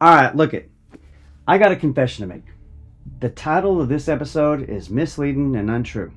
Alright, look it. I got a confession to make. The title of this episode is misleading and untrue.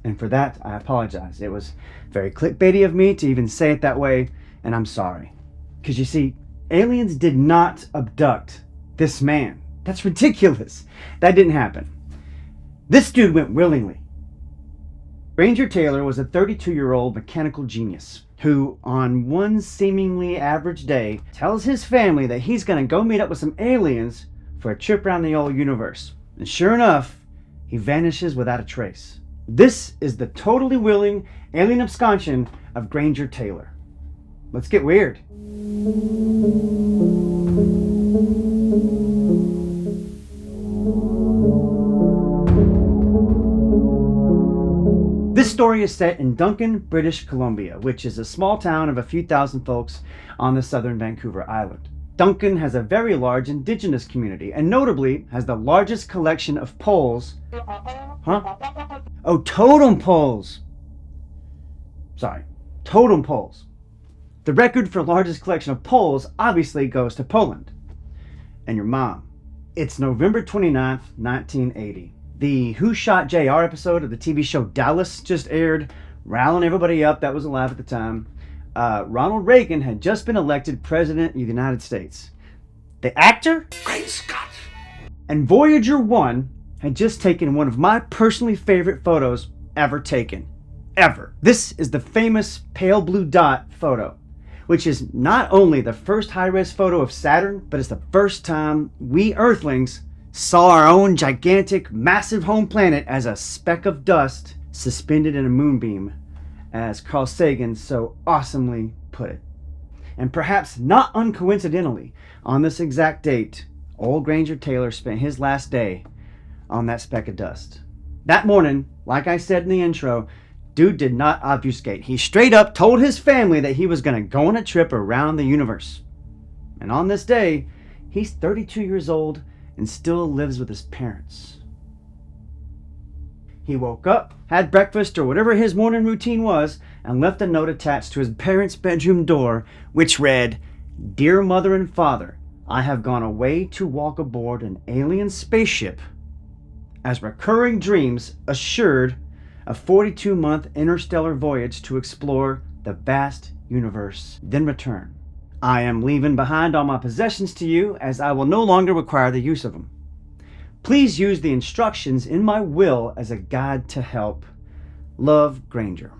And for that, I apologize. It was very clickbaity of me to even say it that way, and I'm sorry. Because you see, aliens did not abduct this man. That's ridiculous. That didn't happen. This dude went willingly. Granger Taylor was a 32-year-old mechanical genius who, on one seemingly average day, tells his family that he's going to go meet up with some aliens for a trip around the old universe. And sure enough, he vanishes without a trace. This is the totally willing alien absconsion of Granger Taylor. Let's get weird. This story is set in Duncan, British Columbia, which is a small town of a few thousand folks on the southern Vancouver Island. Duncan has a very large indigenous community and notably has the largest collection of poles. Totem poles. Totem poles. The record for largest collection of poles obviously goes to Poland. And your mom. It's November 29th, 1980. The Who Shot JR episode of the TV show Dallas just aired, riling everybody up that was alive at the time. Ronald Reagan had just been elected President of the United States. The actor? Great Scott! And Voyager 1 had just taken one of my personally favorite photos ever taken. Ever. This is the famous pale blue dot photo, which is not only the first high-res photo of Saturn, but it's the first time we Earthlings saw our own gigantic, massive home planet as a speck of dust suspended in a moonbeam, as Carl Sagan so awesomely put it. And perhaps not uncoincidentally, on this exact date, old Granger Taylor spent his last day on that speck of dust. That morning, like I said in the intro, dude did not obfuscate. He straight up told his family that he was going to go on a trip around the universe. And on this day, he's 32 years old and still lives with his parents. He woke up, had breakfast or whatever his morning routine was, and left a note attached to his parents' bedroom door, which read, "Dear Mother and Father, I have gone away to walk aboard an alien spaceship, as recurring dreams assured a 42-month interstellar voyage to explore the vast universe, then return. I am leaving behind all my possessions to you, as I will no longer require the use of them. Please use the instructions in my will as a guide to help. Love, Granger."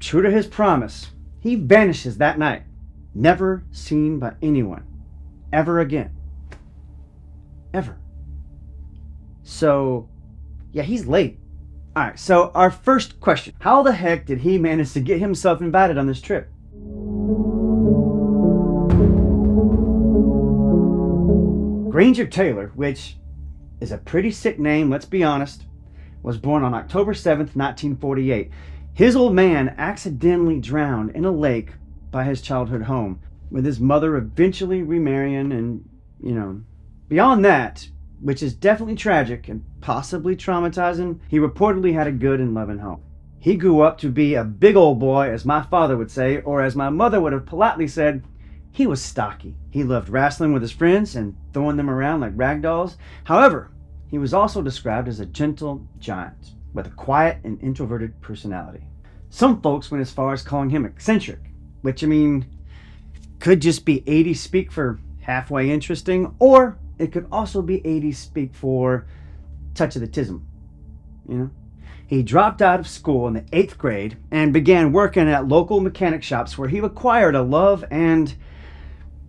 True to his promise, he vanishes that night, never seen by anyone, ever again. Ever. So, yeah, he's late. Alright, so our first question. How the heck did he manage to get himself invited on this trip? Granger Taylor, which is a pretty sick name, let's be honest, was born on October 7th, 1948. His old man accidentally drowned in a lake by his childhood home, with his mother eventually remarrying and, beyond that, which is definitely tragic and possibly traumatizing, he reportedly had a good and loving home. He grew up to be a big old boy, as my father would say, or as my mother would have politely said, he was stocky. He loved wrestling with his friends and throwing them around like rag dolls. However, he was also described as a gentle giant with a quiet and introverted personality. Some folks went as far as calling him eccentric, which, could just be 80s speak for halfway interesting, or it could also be 80s speak for touch of the tism. He dropped out of school in the 8th grade and began working at local mechanic shops where he acquired a love and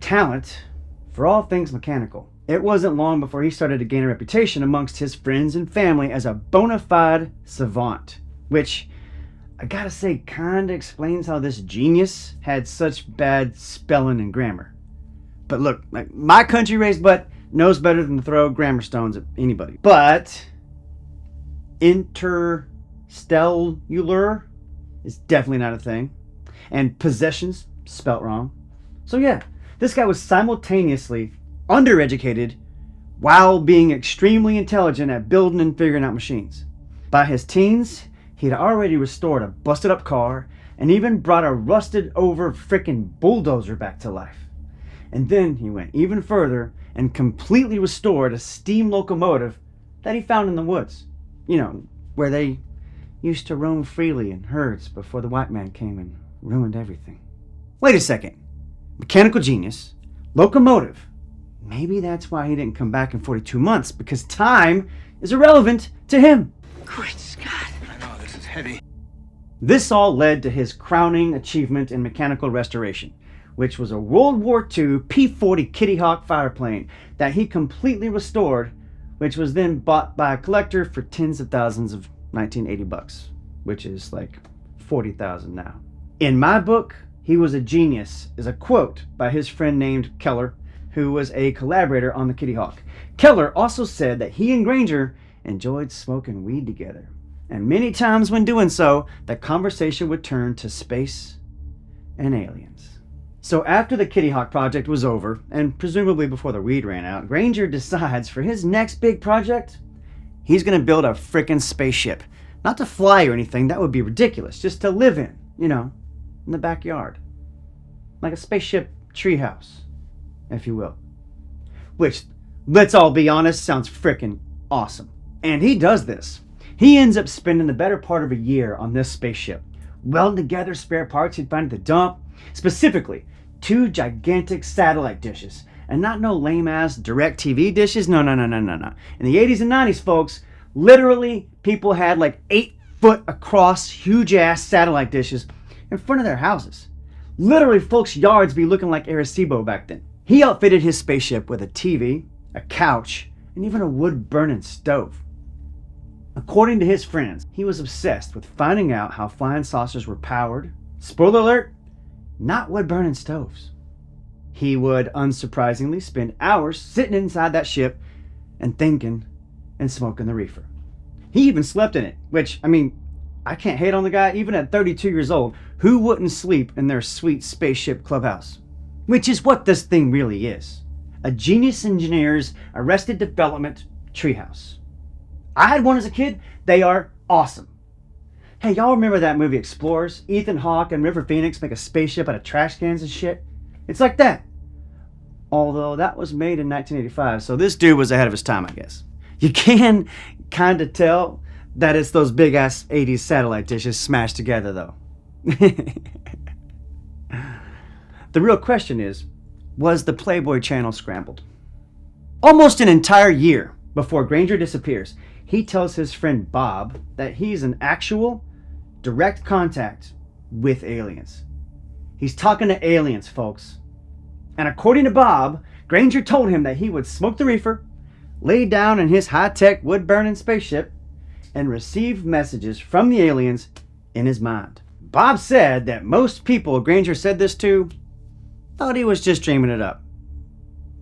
talent for all things mechanical. It wasn't long before he started to gain a reputation amongst his friends and family as a bona fide savant, which I gotta say kinda explains how this genius had such bad spelling and grammar. But look, my country raised butt knows better than to throw grammar stones at anybody. But interstellar is definitely not a thing. And possessions, spelt wrong. So yeah, this guy was simultaneously undereducated while being extremely intelligent at building and figuring out machines. By his teens, he'd already restored a busted up car and even brought a rusted over frickin' bulldozer back to life. And then he went even further and completely restored a steam locomotive that he found in the woods. You know, where they used to roam freely in herds before the white man came and ruined everything. Wait a second. Mechanical genius, locomotive. Maybe that's why he didn't come back in 42 months, because time is irrelevant to him. Great Scott. I know, this is heavy. This all led to his crowning achievement in mechanical restoration, which was a World War II P-40 Kitty Hawk fireplane that he completely restored, which was then bought by a collector for tens of thousands of $1980, which is like $40,000 now. In my book, he was a genius, is a quote by his friend named Keller, who was a collaborator on the Kitty Hawk. Keller also said that he and Granger enjoyed smoking weed together, and many times when doing so, the conversation would turn to space and aliens. So after the Kitty Hawk project was over, and presumably before the weed ran out, Granger decides for his next big project, he's going to build a frickin' spaceship. Not to fly or anything, that would be ridiculous, just to live in, you know, in the backyard. Like a spaceship treehouse, if you will. Which, let's all be honest, sounds frickin' awesome. And he does this. He ends up spending the better part of a year on this spaceship, welding together spare parts he'd find at the dump, specifically 2 gigantic satellite dishes, and not no lame-ass DirecTV dishes. No. In the 80s and 90s, folks, literally people had like 8-foot across huge-ass satellite dishes in front of their houses. Literally, folks' yards be looking like Arecibo back then. He outfitted his spaceship with a TV, a couch, and even a wood-burning stove. According to his friends, he was obsessed with finding out how flying saucers were powered. Spoiler alert, not wood-burning stoves. He would, unsurprisingly, spend hours sitting inside that ship and thinking and smoking the reefer. He even slept in it, which, I mean, I can't hate on the guy. Even at 32 years old, who wouldn't sleep in their sweet spaceship clubhouse? Which is what this thing really is. A genius engineer's Arrested Development treehouse. I had one as a kid. They are awesome. Hey, y'all remember that movie Explorers? Ethan Hawke and River Phoenix make a spaceship out of trash cans and shit? It's like that. Although that was made in 1985, so this dude was ahead of his time, I guess. You can kind of tell that it's those big-ass 80s satellite dishes smashed together, though. The real question is, was the Playboy channel scrambled? Almost an entire year before Granger disappears, he tells his friend Bob that he's in actual, direct contact with aliens. He's talking to aliens, folks. And according to Bob, Granger told him that he would smoke the reefer, lay down in his high-tech wood-burning spaceship, and receive messages from the aliens in his mind. Bob said that most people Granger said this to thought he was just dreaming it up.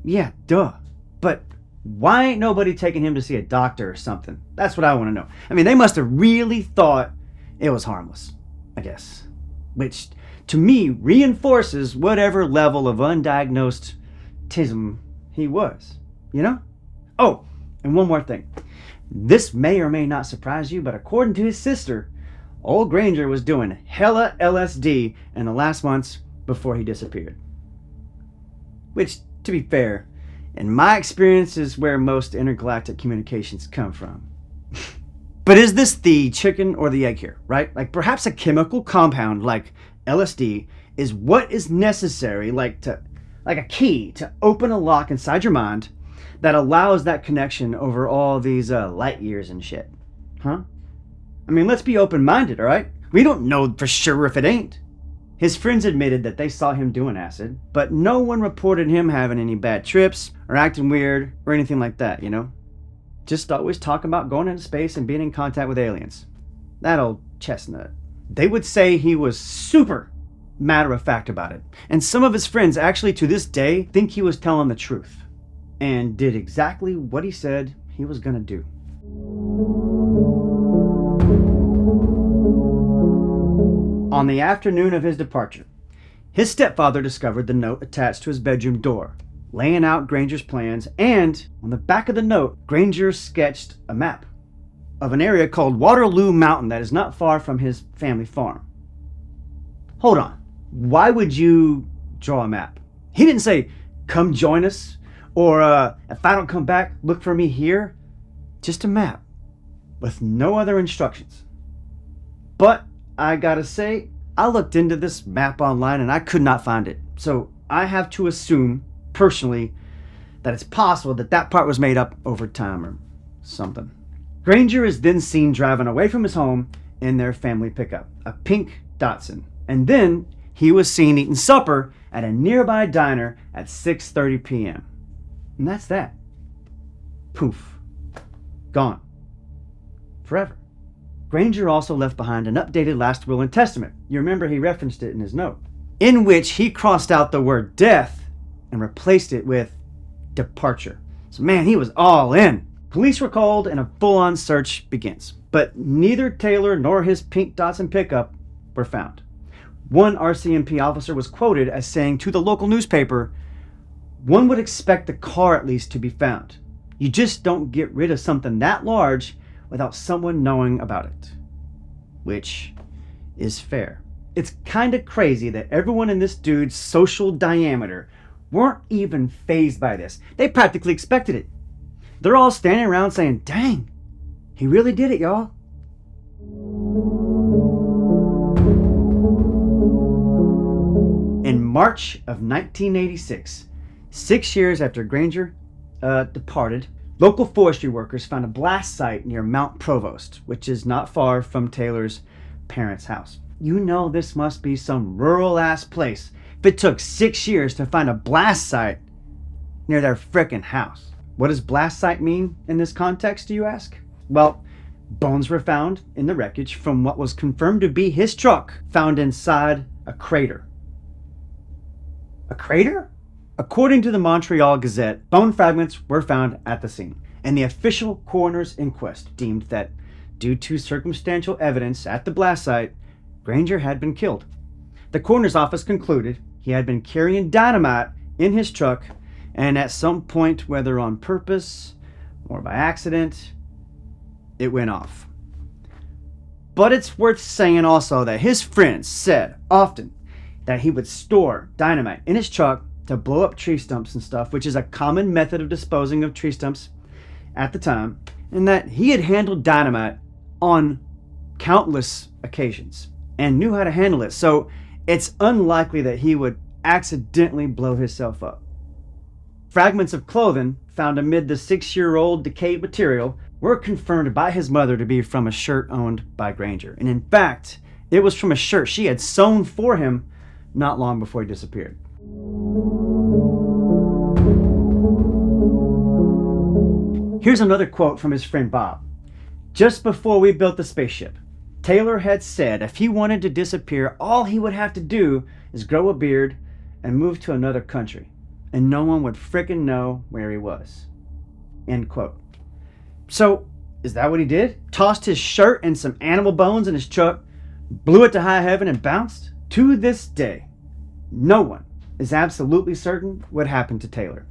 Yeah, duh. But why ain't nobody taking him to see a doctor or something? That's what I want to know. I mean, they must have really thought it was harmless, I guess. Which, to me, reinforces whatever level of undiagnosed tism he was. You know? Oh, and one more thing. This may or may not surprise you, but according to his sister, old Granger was doing hella LSD in the last months before he disappeared. Which, to be fair, in my experience is where most intergalactic communications come from. But is this the chicken or the egg here, right? Like perhaps a chemical compound like LSD is what is necessary, like a key to open a lock inside your mind that allows that connection over all these light years and shit. Huh? I mean, let's be open-minded, all right? We don't know for sure if it ain't. His friends admitted that they saw him doing acid, but no one reported him having any bad trips or acting weird or anything like that, you know? Just always talking about going into space and being in contact with aliens. That old chestnut. They would say he was super matter-of-fact about it. And some of his friends actually to this day think he was telling the truth and did exactly what he said he was gonna do. On the afternoon of his departure, his stepfather discovered the note attached to his bedroom door, laying out Granger's plans, and on the back of the note, Granger sketched a map of an area called Waterloo Mountain that is not far from his family farm. Hold on, why would you draw a map? He didn't say, come join us, or if I don't come back, look for me here. Just a map with no other instructions. But I gotta say, I looked into this map online and I could not find it. So I have to assume, personally, that it's possible that that part was made up over time or something. Granger is then seen driving away from his home in their family pickup, a pink Datsun. And then he was seen eating supper at a nearby diner at 6:30 p.m. And that's that. Poof. Gone. Forever. Granger also left behind an updated last will and testament. You remember he referenced it in his note, in which he crossed out the word death and replaced it with departure. So man, he was all in. Police were called and a full-on search begins. But neither Taylor nor his pink Datsun pickup were found. One RCMP officer was quoted as saying to the local newspaper, "One would expect the car at least to be found. You just don't get rid of something that large without someone knowing about it." Which is fair. It's kind of crazy that everyone in this dude's social diameter weren't even fazed by this. They practically expected it. They're all standing around saying, "Dang, he really did it, y'all." In March of 1986, 6 years after Granger departed, local forestry workers found a blast site near Mount Provost, which is not far from Taylor's parents' house. You know this must be some rural-ass place if it took 6 years to find a blast site near their frickin' house. What does blast site mean in this context, do you ask? Well, bones were found in the wreckage from what was confirmed to be his truck found inside a crater. A crater? According to the Montreal Gazette, bone fragments were found at the scene, and the official coroner's inquest deemed that, due to circumstantial evidence at the blast site, Granger had been killed. The coroner's office concluded he had been carrying dynamite in his truck, and at some point, whether on purpose or by accident, it went off. But it's worth saying also that his friends said often that he would store dynamite in his truck to blow up tree stumps and stuff, which is a common method of disposing of tree stumps at the time, and that he had handled dynamite on countless occasions and knew how to handle it. So it's unlikely that he would accidentally blow himself up. Fragments of clothing found amid the 6-year-old decayed material were confirmed by his mother to be from a shirt owned by Granger. And in fact, it was from a shirt she had sewn for him not long before he disappeared. Here's another quote from his friend Bob. "Just before we built the spaceship, Taylor had said if he wanted to disappear, all he would have to do is grow a beard and move to another country, and no one would frickin' know where he was." End quote. So, is that what he did? Tossed his shirt and some animal bones in his truck, blew it to high heaven, and bounced? To this day, no one is absolutely certain what happened to Taylor.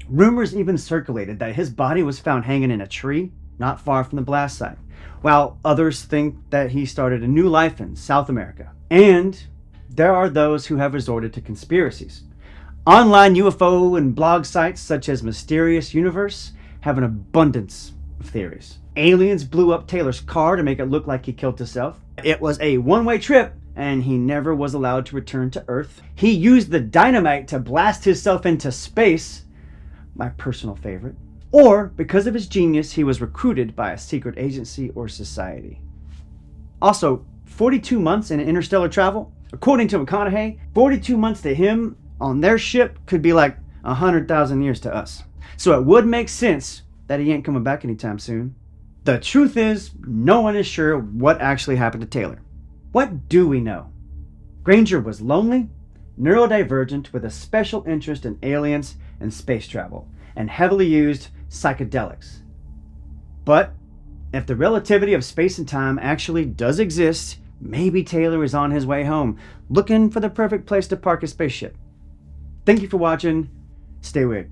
Rumors even circulated that his body was found hanging in a tree not far from the blast site, while others think that he started a new life in South America. And there are those who have resorted to conspiracies. Online UFO and blog sites such as Mysterious Universe have an abundance of theories. Aliens blew up Taylor's car to make it look like he killed himself. It was a one-way trip and he never was allowed to return to Earth. He used the dynamite to blast himself into space, my personal favorite. Or, because of his genius, he was recruited by a secret agency or society. Also, 42 months in interstellar travel? According to McConaughey, 42 months to him on their ship could be like 100,000 years to us. So it would make sense that he ain't coming back anytime soon. The truth is, no one is sure what actually happened to Taylor. What do we know? Granger was lonely, neurodivergent with a special interest in aliens and space travel, and heavily used psychedelics. But if the relativity of space and time actually does exist, maybe Taylor is on his way home, looking for the perfect place to park his spaceship. Thank you for watching. Stay weird.